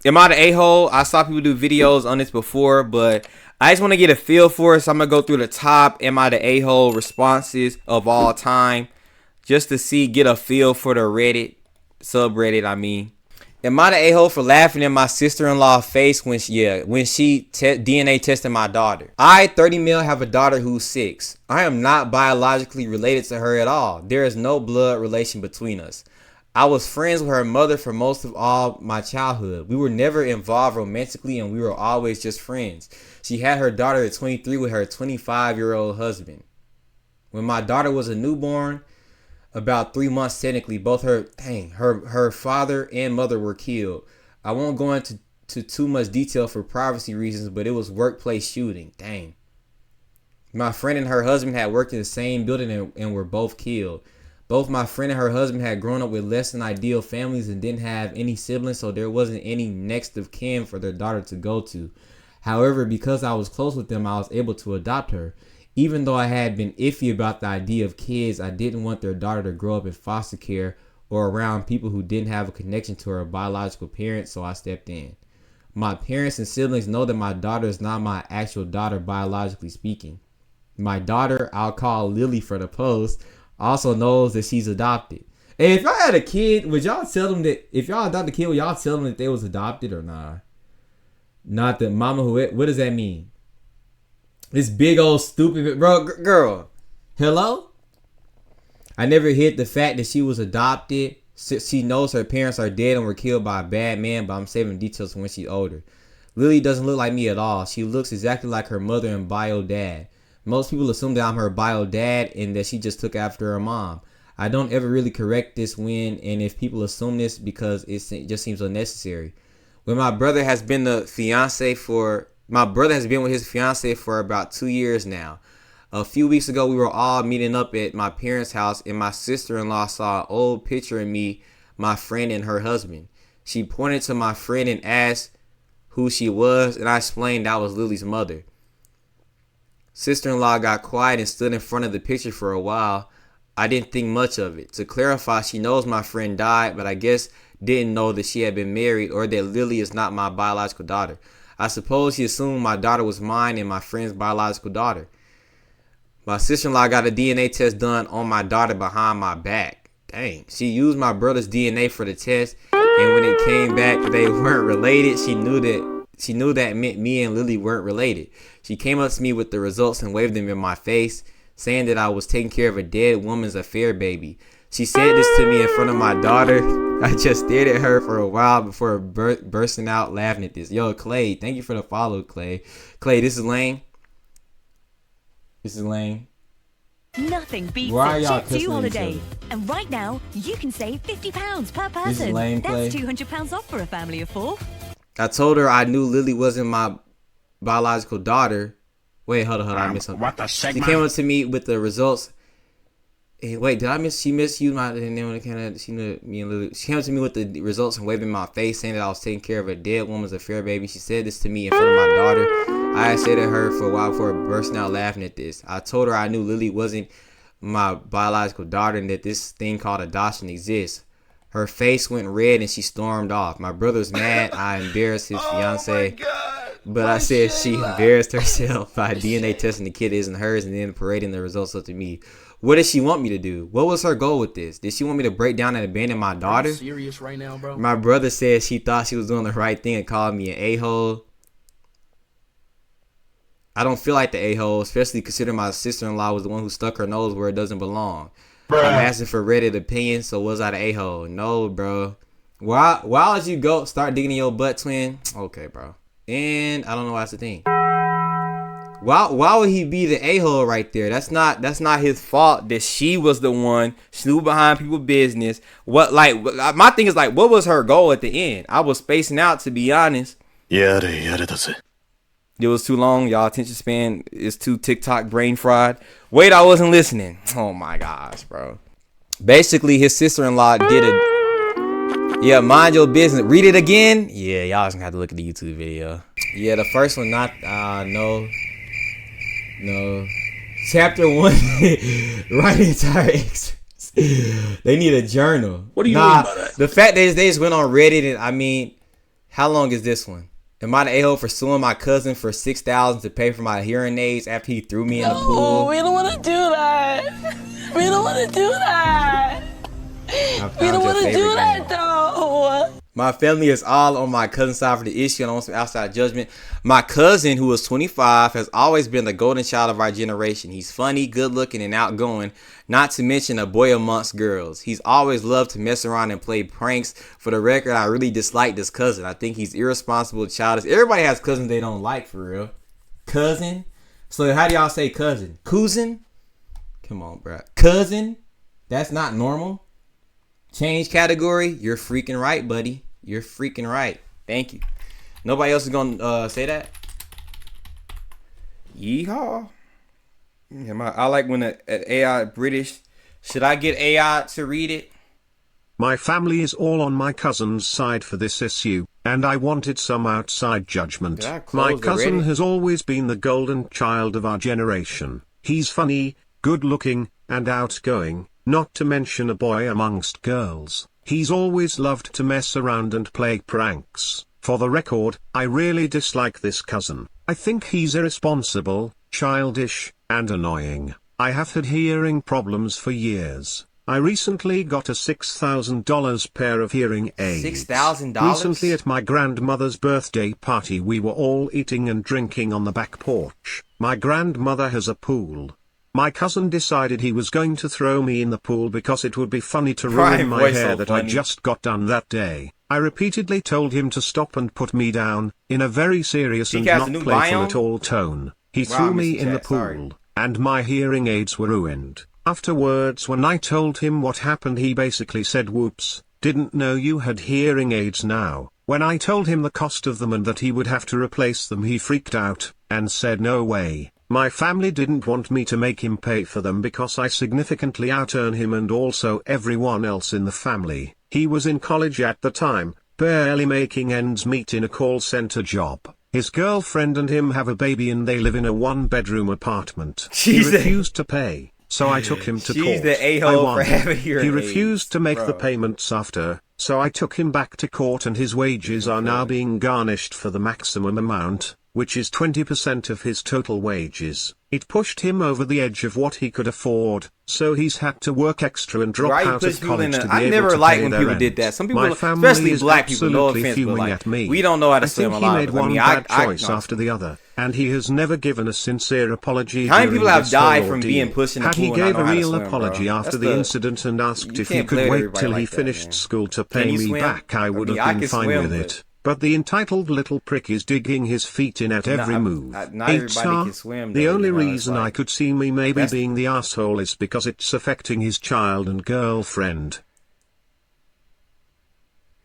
Am I the a-hole? I saw people do videos on this before, but I just want to get a feel for it. So I'm going to go through the top Am I the a-hole responses of all time just to get a feel for the Reddit, subreddit, I mean. Am I the a-hole for laughing in my sister-in-law's face when she DNA tested my daughter? I, 30 mil, have a daughter who's 6. I am not biologically related to her at all. There is no blood relation between us. I was friends with her mother for most of all my childhood. We were never involved romantically and we were always just friends. She had her daughter at 23 with her 25-year-old husband. When my daughter was a newborn, about 3 months technically, both her father and mother were killed. I won't go into too much detail for privacy reasons, but it was workplace shooting. Dang. My friend and her husband had worked in the same building and were both killed. Both my friend and her husband had grown up with less than ideal families and didn't have any siblings, so there wasn't any next of kin for their daughter to go to. However, because I was close with them, I was able to adopt her. Even though I had been iffy about the idea of kids, I didn't want their daughter to grow up in foster care or around people who didn't have a connection to her biological parents, so I stepped in. My parents and siblings know that my daughter is not my actual daughter biologically speaking. My daughter, I'll call Lily for the post, also knows that she's adopted. Hey, if y'all had a kid, would y'all tell them that, if y'all adopted a kid, would y'all tell them that they was adopted or not? Not the mama who, what does that mean? This big old stupid, bro, girl, hello? I never hid the fact that she was adopted. She knows her parents are dead and were killed by a bad man, but I'm saving details for when she's older. Lily doesn't look like me at all. She looks exactly like her mother and bio dad. Most people assume that I'm her bio dad and that she just took after her mom. I don't ever really correct this when and if people assume this because it just seems unnecessary. When my brother has been with his fiance for about 2 years now. A few weeks ago, we were all meeting up at my parents' house and my sister-in-law saw an old picture of me, my friend, and her husband. She pointed to my friend and asked who she was, and I explained I was Lily's mother. Sister-in-law got quiet and stood in front of the picture for a while. I didn't think much of it. To clarify, she knows my friend died, but I guess didn't know that she had been married or that Lily is not my biological daughter. I suppose she assumed my daughter was mine and my friend's biological daughter. My sister-in-law got a DNA test done on my daughter behind my back. Dang. She used my brother's DNA for the test, and when it came back they weren't related, she knew that meant me and Lily weren't related. She came up to me with the results and waved them in my face, saying that I was taking care of a dead woman's affair baby. She said this to me in front of my daughter. I just stared at her for a while before bursting out laughing at this. Yo, Clay, thank you for the follow, Clay. Clay, this is Lane. This is Lane. Nothing beats a Jet2 holiday. And right now, you can save £50 per person. This is Lane, Clay. That's £200 off for a family of 4. I told her I knew Lily wasn't my biological daughter. Wait, hold on, I missed something. What the segment? She came up to me with the results. Wait, did I miss? She missed you. My and then when it kind of she knew me and Lily. She came to me with the results and waving my face, saying that I was taking care of a dead woman's affair baby. She said this to me in front of my daughter. I had said to her for a while before bursting out laughing at this. I told her I knew Lily wasn't my biological daughter and that this thing called adoption exists. Her face went red and she stormed off. My brother's mad. I embarrassed his fiance. But I said she embarrassed herself by DNA testing the kid isn't hers and then parading the results up to me. What did she want me to do? What was her goal with this? Did she want me to break down and abandon my daughter? Are you serious right now, bro? My brother said she thought she was doing the right thing and called me an a-hole. I don't feel like the a-hole, especially considering my sister-in-law was the one who stuck her nose where it doesn't belong. Bruh. I'm asking for Reddit opinion, so was I the a-hole? No, bro. Why would you go start digging in your butt, twin? Okay, bro. And I don't know why that's the thing. Why would he be the a-hole right there? That's not his fault that she was the one snooping behind people's business. What, like, my thing is like, what was her goal at the end? I was spacing out, to be honest. It was too long. Y'all attention span is too TikTok brain fried. Wait, I wasn't listening. Oh my gosh, bro. Basically, his sister-in-law did a... Yeah, mind your business. Read it again. Yeah, y'all just gonna have to look at the YouTube video. Yeah, the first one, not... No. Chapter 1. Write entire excerpts. They need a journal. What do you mean by that? The fact that they just went on Reddit and, I mean... How long is this one? Am I the a-hole for suing my cousin for $6,000 to pay for my hearing aids after he threw me in the pool? No, we don't want to do that. We don't want to do that. We don't want to do that, though. My family is all on my cousin's side for the issue and on some outside judgment. My cousin, who is 25, has always been the golden child of our generation. He's funny, good looking, and outgoing, not to mention a boy amongst girls. He's always loved to mess around and play pranks. For the record, I really dislike this cousin. I think he's irresponsible, childish. Everybody has cousins they don't like, for real. Cousin? So how do y'all say cousin? Cousin? Come on, bro. Cousin? That's not normal. Change category. You're freaking right, buddy. You're freaking right. Thank you. Nobody else is gonna say that. Yeehaw. I like when an AI British. Should I get AI to read it? My family is all on my cousin's side for this issue, and I wanted some outside judgment. My cousin has always been the golden child of our generation. He's funny, good looking, and outgoing. Not to mention a boy amongst girls. He's always loved to mess around and play pranks. For the record, I really dislike this cousin. I think he's irresponsible, childish, and annoying. I have had hearing problems for years. I recently got a $6,000 pair of hearing aids. $6,000? Recently at my grandmother's birthday party we were all eating and drinking on the back porch. My grandmother has a pool. My cousin decided he was going to throw me in the pool because it would be funny to ruin my hair that I just got done that day. I repeatedly told him to stop and put me down, in a very serious and not playful at all tone. He threw me in the pool, and my hearing aids were ruined. Afterwards, when I told him what happened, he basically said, "Whoops, didn't know you had hearing aids now." When I told him the cost of them and that he would have to replace them, he freaked out, and said no way. My family didn't want me to make him pay for them because I significantly out-earn him and also everyone else in the family. He was in college at the time, barely making ends meet in a call center job. His girlfriend and him have a baby and they live in a one-bedroom apartment. He refused to pay, so I took him to court. She's the a-hole for having hearing aids. He refused to make the payments after, so I took him back to court and his wages are now being garnished for the maximum amount, which is 20% of his total wages. It pushed him over the edge of what he could afford, so he's had to work extra and drop out of college to be able to pay their rent. I never liked when people did that. Some people, especially black people, no offense, but like, we don't know how to swim a lot. I think he made one bad choice after the other, and he has never given a sincere apology. How many people have died from being pushed in the pool? Had he gave a real apology after the incident and asked if he could wait till he finished school to pay me back, I would have been fine with it. But the entitled little prick is digging his feet in at every move. Not everybody can swim. The only reason I could see me maybe being the asshole is because it's affecting his child and girlfriend.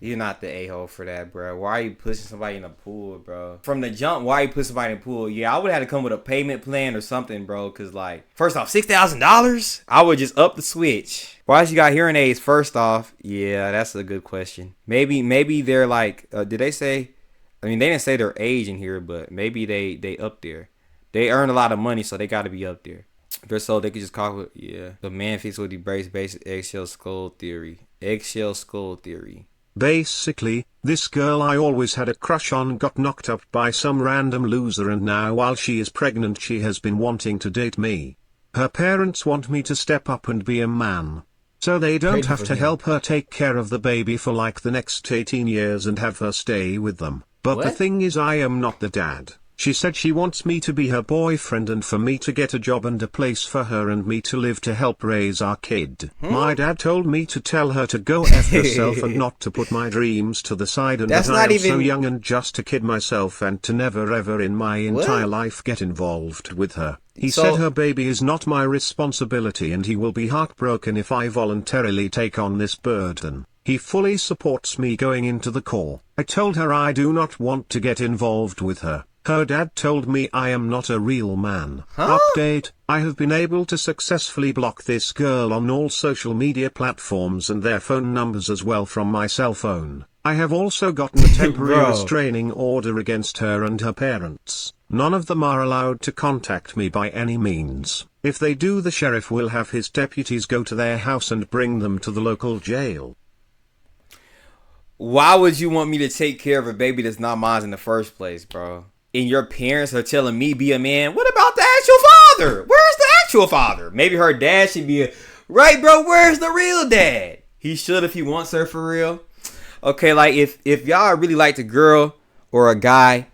You're not the a-hole for that, bro. Why are you pushing somebody in the pool, bro? From the jump, why are you pushing somebody in the pool? Yeah, I would have to come with a payment plan or something, bro. Because, like, first off, $6,000? I would just up the switch. Why she got hearing aids first off? Yeah, that's a good question. Maybe they're like, did they say? I mean, they didn't say their age in here, but maybe they up there. They earn a lot of money, so they got to be up there. They're so they could just call it, yeah. The man fits with the brace basic eggshell skull theory. Eggshell skull theory. Basically, this girl I always had a crush on got knocked up by some random loser and now while she is pregnant she has been wanting to date me. Her parents want me to step up and be a man. So they don't have to help her take care of the baby for like the next 18 years and have her stay with them. But the thing is I am not the dad. She said she wants me to be her boyfriend and for me to get a job and a place for her and me to live to help raise our kid. My dad told me to tell her to go F herself and not to put my dreams to the side and that I am so young and just a kid myself and to never ever in my entire life get involved with her. He said her baby is not my responsibility and he will be heartbroken if I voluntarily take on this burden. He fully supports me going into the Corps. I told her I do not want to get involved with her. Her dad told me I am not a real man. Update, I have been able to successfully block this girl on all social media platforms and their phone numbers as well from my cell phone. I have also gotten a temporary restraining order against her and her parents. None of them are allowed to contact me by any means. If they do, the sheriff will have his deputies go to their house and bring them to the local jail. Why would you want me to take care of a baby that's not mine in the first place, bro? And your parents are telling me be a man. What about the actual father? Where's the actual father? Maybe her dad should be a... Right, bro, where's the real dad? He should if he wants her for real. Okay, like if y'all really like the girl or a guy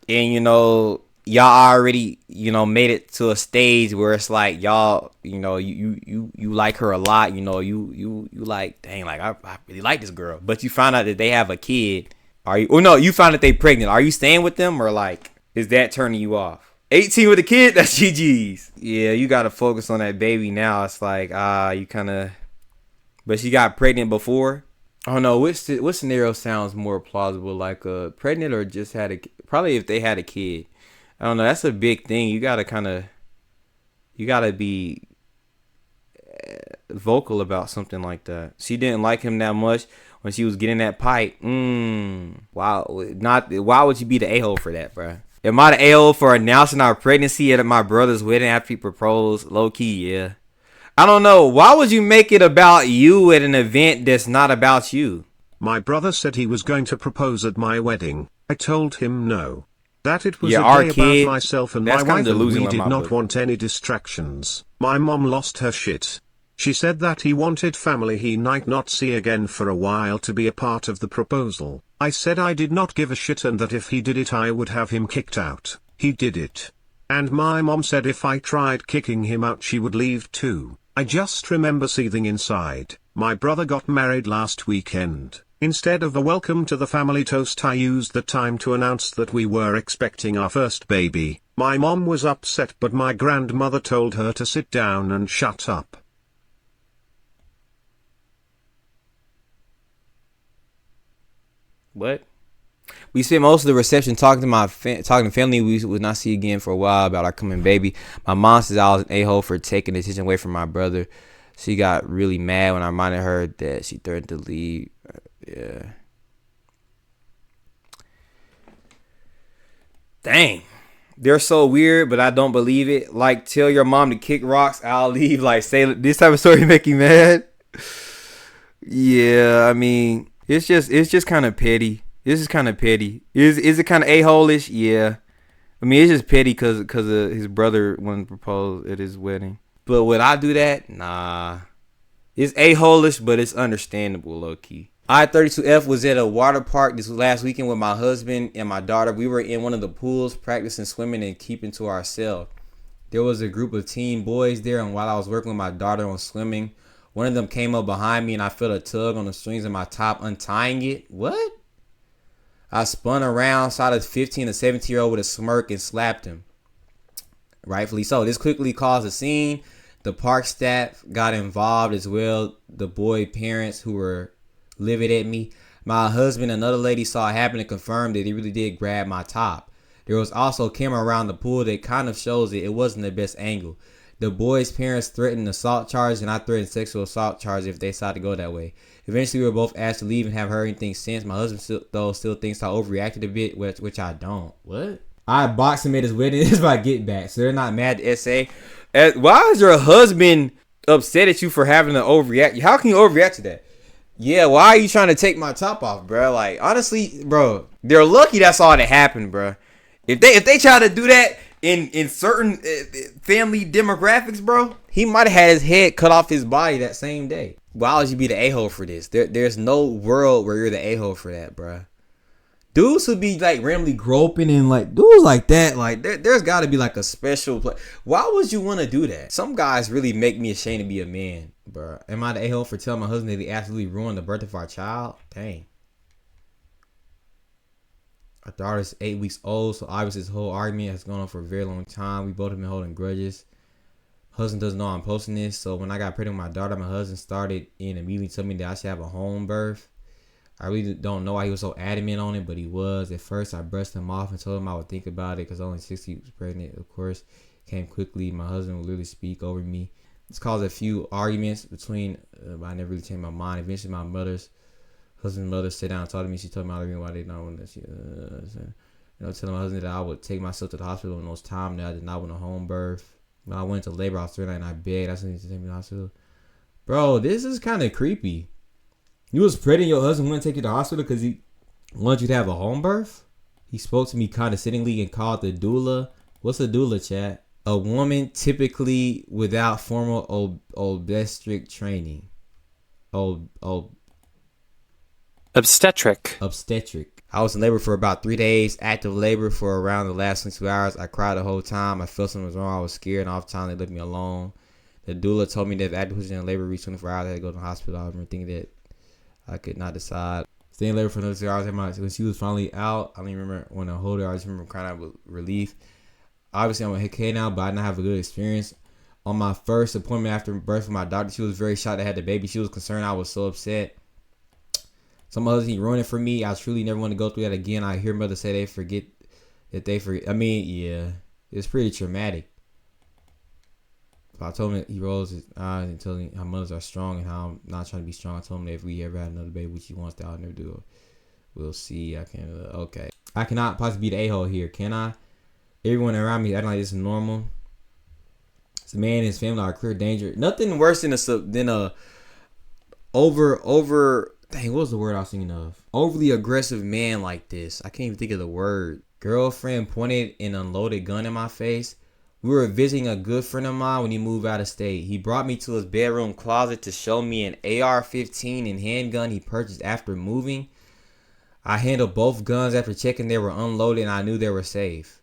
and, you know, y'all already, you know, made it to a stage where it's like y'all, you know, you like her a lot, you know, you like, dang, like I really like this girl, but you find out that they have a kid. Are you? Oh no, you found that they pregnant. Are you staying with them, or like is that turning you off? 18 with a kid, that's GG's. Yeah, you gotta focus on that baby now. It's like you kind of, but she got pregnant before. I don't know which scenario sounds more plausible, like pregnant or just had a, probably if they had a kid. I don't know. That's a big thing. You gotta be vocal about something like that. She didn't like him that much when she was getting that pipe. Wow. Why would you be the a-hole for that, bro? Am I the a-hole for announcing our pregnancy at my brother's wedding after he proposed? Low key, yeah. I don't know. Why would you make it about you at an event that's not about you? My brother said he was going to propose at my wedding. I told him no. That it was Yeah, a day kid, about myself and my wife, and we did not want any distractions. My mom lost her shit. She said that he wanted family he might not see again for a while to be a part of the proposal. I said I did not give a shit and that if he did it I would have him kicked out. He did it. And my mom said if I tried kicking him out she would leave too. I just remember seething inside. My brother got married last weekend. Instead of a welcome to the family toast I used the time to announce that we were expecting our first baby. My mom was upset but my grandmother told her to sit down and shut up. What? We spent most of the reception talking to family we would not see again for a while about our coming baby. My mom says I was an a-hole for taking the attention away from my brother. She got really mad when I reminded her that she threatened to leave. Yeah. Dang. They're so weird, but I don't believe it. Like, tell your mom to kick rocks, I'll leave. Like, say this type of story make you mad. Yeah, I mean, it's just kind of petty. This is kind of petty. Is it kind of a-hole-ish? Yeah. I mean, it's just petty because of his brother when proposed at his wedding. But would I do that? Nah. It's a-hole-ish, but it's understandable, low-key. I-32F was at a water park this last weekend with my husband and my daughter. We were in one of the pools practicing swimming and keeping to ourselves. There was a group of teen boys there, and while I was working with my daughter on swimming, one of them came up behind me and I felt a tug on the strings of my top, untying it. What? I spun around, saw this 15 to 17-year-old with a smirk and slapped him. Rightfully so. This quickly caused a scene. The park staff got involved as well. The boy parents who were livid at me. My husband and another lady saw it happen and confirmed that he really did grab my top. There was also a camera around the pool that kind of shows it wasn't the best angle. The boys' parents threatened assault charge and I threatened sexual assault charge if they decided to go that way. Eventually, we were both asked to leave and have heard anything since. My husband still thinks I overreacted a bit, which I don't. What? I boxed him at his wedding. This is my get back. So they're not mad at SA. Why is your husband upset at you for having to overreact? How can you overreact to that? Yeah, why are you trying to take my top off, bro? Like, honestly, bro, they're lucky that's all that happened, bro. If they try to do that in certain family demographics, bro, he might have had his head cut off his body that same day. Why would you be the a-hole for this? There's no world where you're the a-hole for that, bro. Dudes would be like randomly groping and like dudes like that. Like there's got to be like a special play. Why would you want to do that? Some guys really make me ashamed to be a man, bro. Am I the a-hole for telling my husband that he absolutely ruined the birth of our child? Dang. Our daughter's 8 weeks old, so obviously this whole argument has gone on for a very long time. We both have been holding grudges. Husband doesn't know I'm posting this, so when I got pregnant with my daughter, my husband started and immediately told me that I should have a home birth. I really don't know why he was so adamant on it, but he was. At first, I brushed him off and told him I would think about it because only 6 weeks pregnant, of course, came quickly. My husband would literally speak over me. This caused a few arguments between, but I never really changed my mind. Eventually, my husband's mother sat down and talked to me. She told me all the reason why they not want to, telling my husband that I would take myself to the hospital in those times that I did not want a home birth. When I went to labor, I was 39 and I begged. I said, to take me to the hospital. Bro, this is kind of creepy. You was pregnant, your husband wouldn't take you to the hospital because he wanted you to have a home birth? He spoke to me condescendingly and called the doula. What's a doula, chat? A woman typically without formal obstetric training. Obstetric. I was in labor for about 3 days, active labor for around the last 22 hours. I cried the whole time. I felt something was wrong. I was scared, and off time they left me alone. The doula told me that if active position in labor reached 24 hours, I had to go to the hospital. I remember thinking that I could not decide. Staying in labor for another 2 hours. When she was finally out, I don't even remember when I hold her. I just remember crying out with relief. Obviously, I'm a okay now, but I didn't have a good experience. On my first appointment after birth with my doctor, she was very shocked I had the baby. She was concerned. I was so upset. Some mothers need ruin it for me. I truly never want to go through that again. I hear mothers say they forget. I mean, yeah, it's pretty traumatic. I told him that he rolls his eyes and told me how mothers are strong and how I'm not trying to be strong. I told him that if we ever had another baby, which he wants to, I'll never do it. We'll see. Okay. I cannot possibly be the a-hole here, can I? Everyone around me acting like this is normal. This man and his family are clear danger. Nothing worse than a dang, what was the word I was thinking of? Overly aggressive man like this. I can't even think of the word. Girlfriend pointed an unloaded gun in my face. We were visiting a good friend of mine when he moved out of state. He brought me to his bedroom closet to show me an AR-15 and handgun he purchased after moving. I handled both guns after checking they were unloaded and I knew they were safe.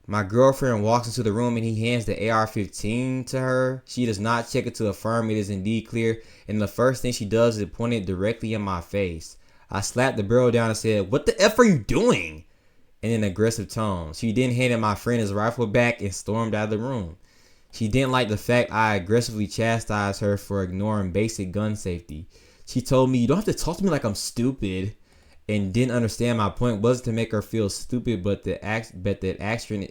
My girlfriend walks into the room and he hands the AR-15 to her. She does not check it to affirm it is indeed clear, and the first thing she does is point it directly in my face. I slapped the barrel down and said, "What the F are you doing?" in an aggressive tone. She then handed my friend his rifle back and stormed out of the room. She didn't like the fact I aggressively chastised her for ignoring basic gun safety. She told me, "You don't have to talk to me like I'm stupid," and didn't understand my point wasn't to make her feel stupid, but that action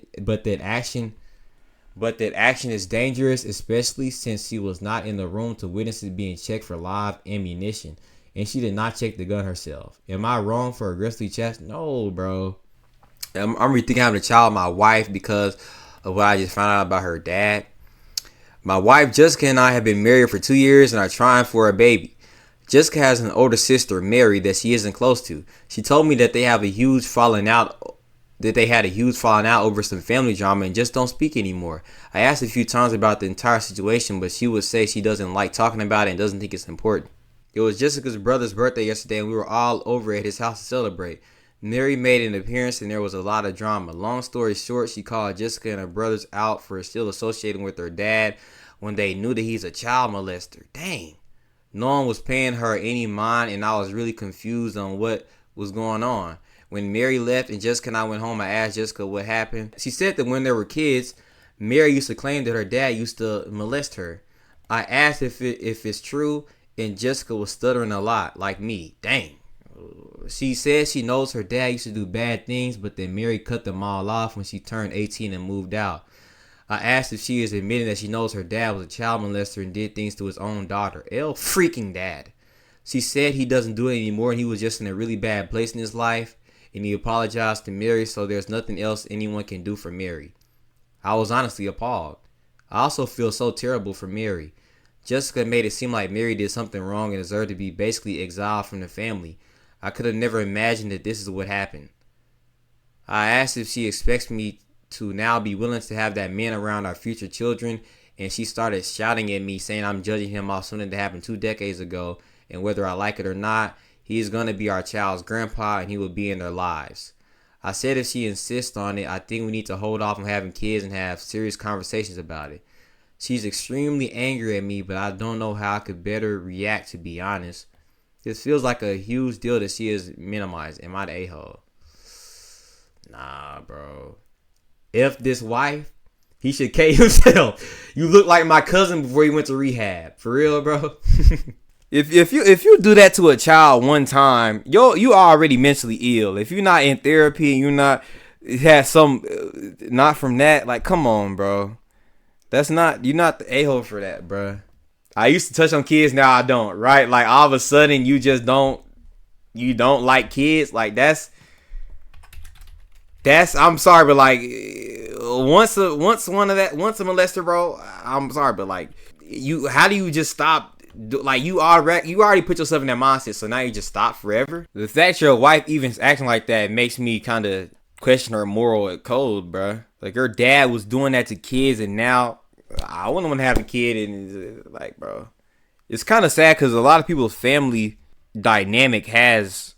is dangerous, especially since she was not in the room to witness it being checked for live ammunition, and she did not check the gun herself. Am I wrong for aggressively chastising? No, bro. I'm rethinking having a child with my wife because of what I just found out about her dad. My wife Jessica and I have been married for 2 years and are trying for a baby. Jessica has an older sister, Mary, that she isn't close to. She told me that they had a huge falling out over some family drama and just don't speak anymore. I asked a few times about the entire situation, but she would say she doesn't like talking about it and doesn't think it's important. It was Jessica's brother's birthday yesterday and we were all over at his house to celebrate. Mary made an appearance and there was a lot of drama. Long story short, she called Jessica and her brothers out for still associating with her dad when they knew that he's a child molester. Dang. No one was paying her any mind and I was really confused on what was going on. When Mary left and Jessica and I went home, I asked Jessica what happened. She said that when they were kids, Mary used to claim that her dad used to molest her. I asked if it's true and Jessica was stuttering a lot, like me. Dang. She says she knows her dad used to do bad things, but then Mary cut them all off when she turned 18 and moved out. I asked if she is admitting that she knows her dad was a child molester and did things to his own daughter. Freaking dad. She said he doesn't do it anymore and he was just in a really bad place in his life and he apologized to Mary, so there's nothing else anyone can do for Mary. I was honestly appalled. I also feel so terrible for Mary. Jessica made it seem like Mary did something wrong and deserved to be basically exiled from the family. I could have never imagined that this is what happened. I asked if she expects me to now be willing to have that man around our future children, and she started shouting at me saying I'm judging him off something that happened 2 decades ago, and whether I like it or not, he is going to be our child's grandpa and he will be in their lives. I said if she insists on it, I think we need to hold off on having kids and have serious conversations about it. She's extremely angry at me, but I don't know how I could better react, to be honest. This feels like a huge deal that she is minimized. Am I the a-hole? Nah, bro. If this wife, he should kill himself. You look like my cousin before he went to rehab. For real, bro. If you do that to a child one time, you already mentally ill. If you're not in therapy and you're not not from that, like, come on, bro. You're not the a-hole for that, bro. I used to touch on kids, now I don't, right? Like all of a sudden you just don't like kids. Like that's I'm sorry, but like once a molester, bro, I'm sorry, but like how do you just stop like you already put yourself in that mindset, so now you just stop forever. The fact your wife even acting like that makes me kind of question her moral code, bro. Like her dad was doing that to kids, and now I wouldn't want to have a kid, and like, bro, it's kind of sad because a lot of people's family dynamic has,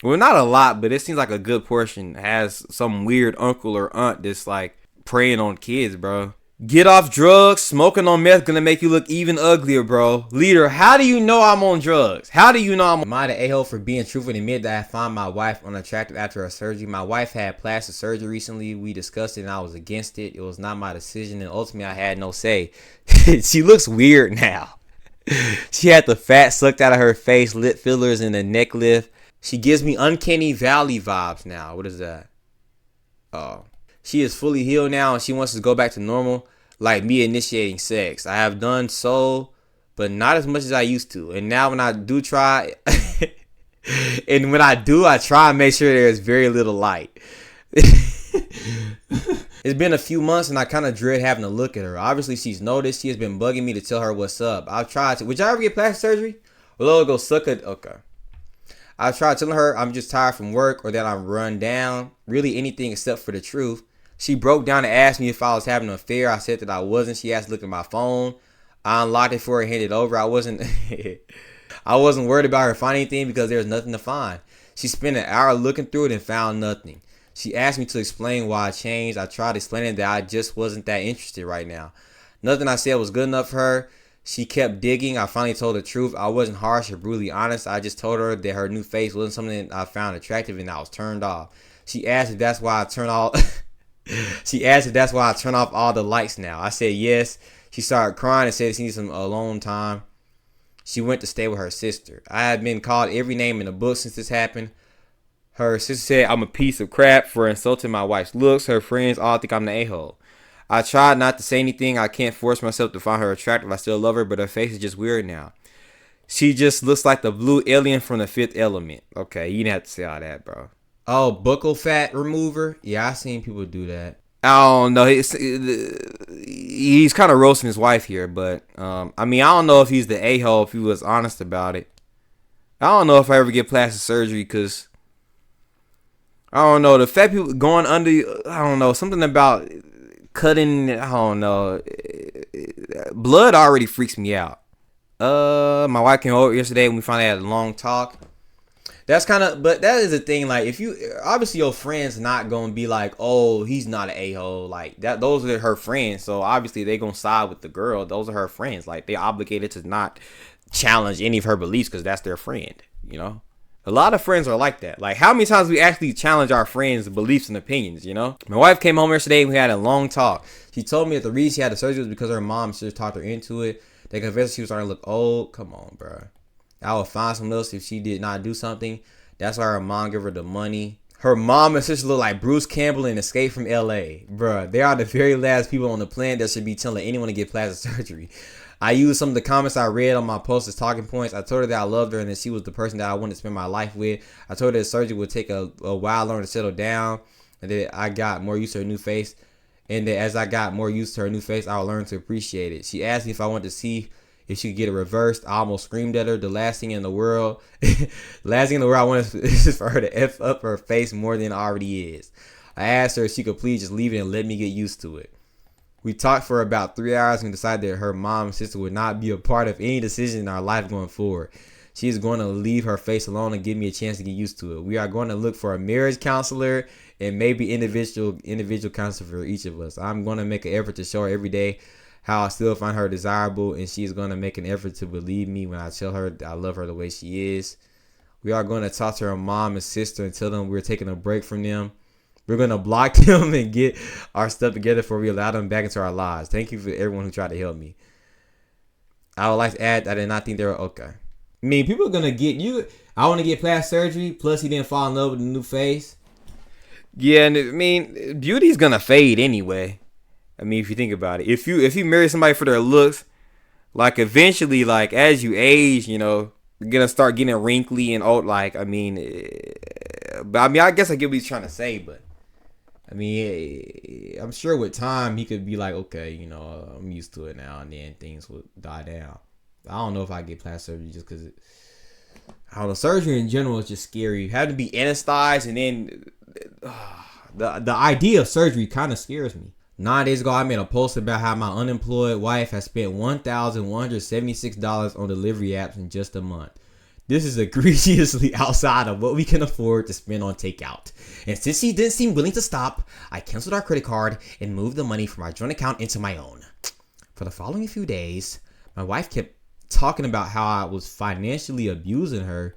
well, not a lot, but it seems like a good portion has some weird uncle or aunt that's like preying on kids, bro. Get off drugs. Smoking on meth gonna make you look even uglier, bro. Leader, how do you know I'm on drugs? How do you know I'm on... Am I the a-hole for being truthful and admit that I found my wife unattractive after her surgery? My wife had plastic surgery recently. We discussed it and I was against it. It was not my decision and ultimately I had no say. She looks weird now. She had the fat sucked out of her face, lip fillers, and a neck lift. She gives me uncanny valley vibes now. What is that? Oh. She is fully healed now and she wants to go back to normal, like me initiating sex. I have done so, but not as much as I used to. And now when I do try, and when I do, I try and make sure there's very little light. It's been a few months and I kind of dread having to look at her. Obviously, she's noticed. She has been bugging me to tell her what's up. I've tried to. Would y'all ever get plastic surgery? Well, go suck it. Okay. I've tried telling her I'm just tired from work or that I'm run down. Really anything except for the truth. She broke down and asked me if I was having an affair. I said that I wasn't. She asked to look at my phone. I unlocked it for her and handed it over. I wasn't worried about her finding anything because there was nothing to find. She spent an hour looking through it and found nothing. She asked me to explain why I changed. I tried explaining that I just wasn't that interested right now. Nothing I said was good enough for her. She kept digging. I finally told the truth. I wasn't harsh or brutally honest. I just told her that her new face wasn't something that I found attractive and I was turned off. She asked if that's why I turn off all the lights now. I said yes. She started crying and said she needs some alone time. She went to stay with her sister. I have been called every name in the book since this happened. Her sister said I'm a piece of crap for insulting my wife's looks. Her friends all think I'm the a-hole. I tried not to say anything. I can't force myself to find her attractive. I still love her, but her face is just weird now. She just looks like the blue alien from the Fifth Element. Okay, you didn't have to say all that, bro. Oh, buccal fat remover? Yeah, I've seen people do that. I don't know. He's kind of roasting his wife here, but I mean, I don't know if he's the a-hole if he was honest about it. I don't know if I ever get plastic surgery because I don't know. The fat people going under, I don't know, something about cutting, I don't know. Blood already freaks me out. My wife came over yesterday and we finally had a long talk. That's kind of, but that is the thing. Like, if you, obviously your friend's not going to be like, oh, he's not an a-hole. Like, that, those are her friends. So obviously they going to side with the girl. Those are her friends. Like, they obligated to not challenge any of her beliefs because that's their friend, you know? A lot of friends are like that. Like, how many times we actually challenge our friends' beliefs and opinions, you know? My wife came home yesterday and we had a long talk. She told me that the reason she had the surgery was because her mom just talked her into it. They convinced her she was starting to look old. Come on, bro. I would find someone else if she did not do something. That's why her mom gave her the money. Her mom and sister look like Bruce Campbell in Escape from LA. Bruh, they are the very last people on the planet that should be telling anyone to get plastic surgery. I used some of the comments I read on my post as talking points. I told her that I loved her and that she was the person that I wanted to spend my life with. I told her that surgery would take a while longer to settle down and that I got more used to her new face. And that as I got more used to her new face, I would learn to appreciate it. She asked me if I wanted to see if she could get it reversed. I almost screamed at her. The last thing in the world I wanted is for her to F up her face more than it already is. I asked her if she could please just leave it and let me get used to it. We talked for about 3 hours and decided that her mom and sister would not be a part of any decision in our life going forward. She is going to leave her face alone and give me a chance to get used to it. We are going to look for a marriage counselor and maybe individual counselor for each of us. I'm going to make an effort to show her every day how I still find her desirable, and she's going to make an effort to believe me when I tell her that I love her the way she is. We are going to talk to her mom and sister and tell them we're taking a break from them. We're going to block them and get our stuff together before we allow them back into our lives. Thank you for everyone who tried to help me. I would like to add that I did not think they were okay. I mean, people are going to get you. I want to get plastic surgery, plus he didn't fall in love with the new face. Yeah, and I mean, beauty's going to fade anyway. I mean, if you think about it, if you marry somebody for their looks, like eventually, like as you age, you know, you're gonna start getting wrinkly and old. Like, I mean, I guess I get what he's trying to say, but I mean, I'm sure with time he could be like, okay, you know, I'm used to it now, and then things would die down. I don't know if I get plastic surgery just because I don't know. Surgery in general is just scary. You have to be anesthetized, and then the idea of surgery kind of scares me. 9 days ago, I made a post about how my unemployed wife has spent $1,176 on delivery apps in just a month. This is egregiously outside of what we can afford to spend on takeout. And since she didn't seem willing to stop, I canceled our credit card and moved the money from our joint account into my own. For the following few days, my wife kept talking about how I was financially abusing her.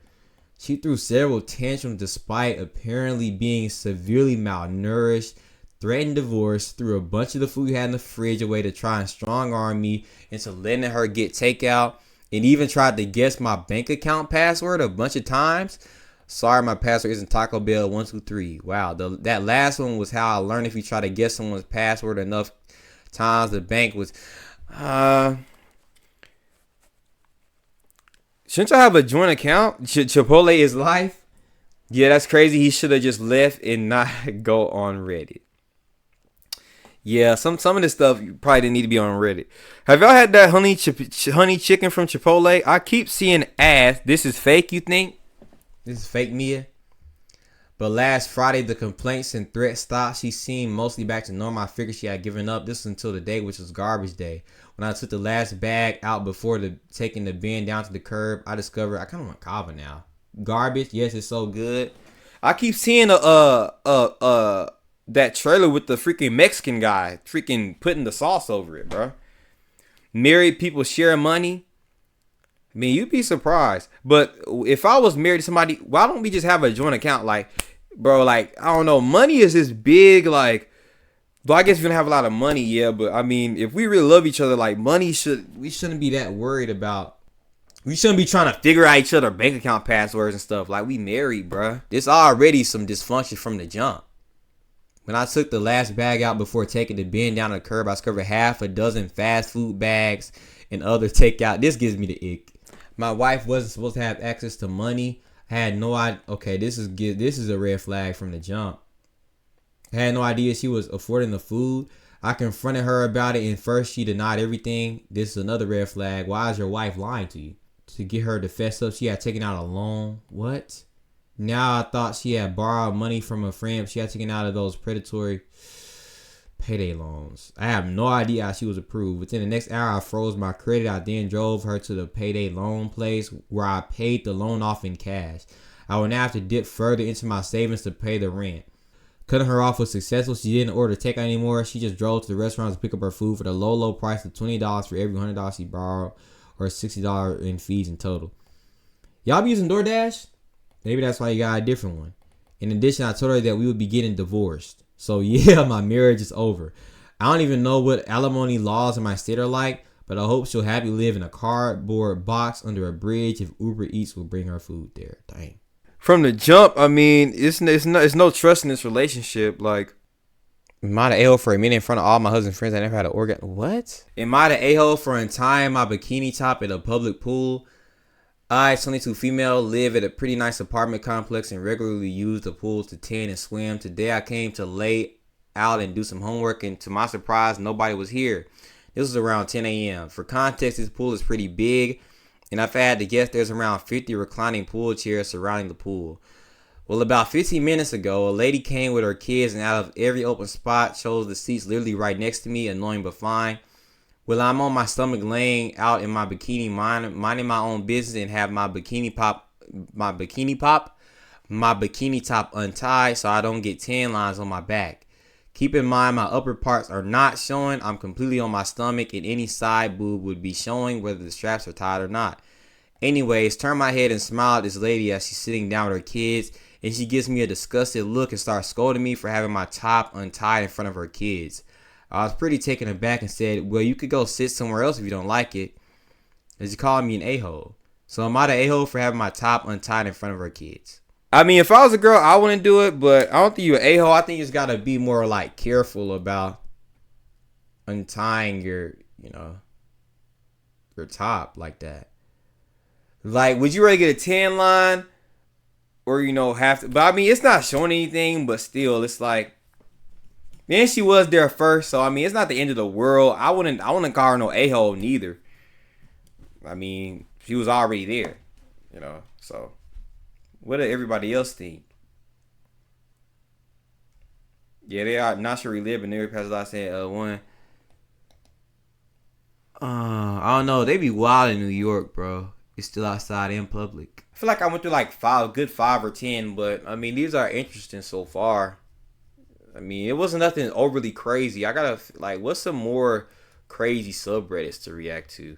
She threw several tantrums despite apparently being severely malnourished, threatened divorce, threw a bunch of the food we had in the fridge away to try and strong arm me into letting her get takeout, and even tried to guess my bank account password a bunch of times. Sorry, my password isn't Taco Bell 123. Wow, that last one was how I learned if you try to guess someone's password enough times, the bank was... Shouldn't y'all have a joint account? Chipotle is life? Yeah, that's crazy. He should have just left and not go on Reddit. Yeah, some of this stuff you probably didn't need to be on Reddit. Have y'all had that honey chicken from Chipotle? I keep seeing ads. This is fake, you think? This is fake Mia. But last Friday, the complaints and threats stopped. She seemed mostly back to normal. I figured she had given up. This was until the day, which was garbage day. When I took the last bag out before taking the bin down to the curb, I discovered I kind of want kava now. Garbage, yes, it's so good. I keep seeing that trailer with the freaking Mexican guy freaking putting the sauce over it, bro. Married people share money. I mean, you'd be surprised. But if I was married to somebody, why don't we just have a joint account? Like, bro, like, I don't know. Money is this big, like, well, I guess if you don't have a lot of money, yeah. But, I mean, if we really love each other, like, we shouldn't be that worried about. We shouldn't be trying to figure out each other bank account passwords and stuff. Like, we married, bro. There's already some dysfunction from the jump. When I took the last bag out before taking the bin down to the curb, I discovered half a dozen fast food bags and other takeout. This gives me the ick. My wife wasn't supposed to have access to money. I had no idea. Okay, this is a red flag from the jump. I had no idea she was affording the food. I confronted her about it, and first she denied everything. This is another red flag. Why is your wife lying to you? To get her to fess up, she had taken out a loan. What? Now I thought she had borrowed money from a friend. She had taken out of those predatory payday loans. I have no idea how she was approved. Within the next hour, I froze my credit. I then drove her to the payday loan place where I paid the loan off in cash. I would now have to dip further into my savings to pay the rent. Cutting her off was successful. She didn't order takeout anymore. She just drove to the restaurant to pick up her food for the low price of $20 for every $100 she borrowed, or $60 in fees in total. Y'all be using DoorDash? Maybe that's why you got a different one. In addition, I told her that we would be getting divorced. So yeah, my marriage is over. I don't even know what alimony laws in my state are like, but I hope she'll happily live in a cardboard box under a bridge if Uber Eats will bring her food there. Dang. From the jump, I mean, it's no trust in this relationship. Like, am I the a-hole for a minute in front of all my husband's friends? I never had an orgasm. What? Am I the a-hole for untying my bikini top at a public pool? I, 22 female, live at a pretty nice apartment complex and regularly use the pools to tan and swim. Today I came to lay out and do some homework, and to my surprise, nobody was here. This was around 10 a.m. For context, this pool is pretty big, and if I had to guess, there's around 50 reclining pool chairs surrounding the pool. Well, about 15 minutes ago, a lady came with her kids, and out of every open spot, chose the seats literally right next to me, annoying but fine. Well, I'm on my stomach laying out in my bikini, minding my own business, and have my bikini top untied so I don't get tan lines on my back. Keep in mind, my upper parts are not showing. I'm completely on my stomach, and any side boob would be showing whether the straps are tied or not. Anyways, turn my head and smile at this lady as she's sitting down with her kids, and she gives me a disgusted look and starts scolding me for having my top untied in front of her kids. I was pretty taken aback and said, well, you could go sit somewhere else if you don't like it. And she called me an a-hole. So am I the a-hole for having my top untied in front of her kids? I mean, if I was a girl, I wouldn't do it, but I don't think you're an a-hole. I think you just got to be more, like, careful about untying your top like that. Like, would you rather get a tan line or, have to? But, I mean, it's not showing anything, but still, it's like, then she was there first, so I mean, it's not the end of the world. I wouldn't call her no a-hole neither. I mean, she was already there, you know. So, what did everybody else think? Yeah, they are not sure relive, and never past last saying one. I don't know. They be wild in New York, bro. It's still outside in public. I feel like I went through like 5 or 10, but I mean these are interesting so far. I mean, it wasn't nothing overly crazy. I gotta like, what's some more crazy subreddits to react to?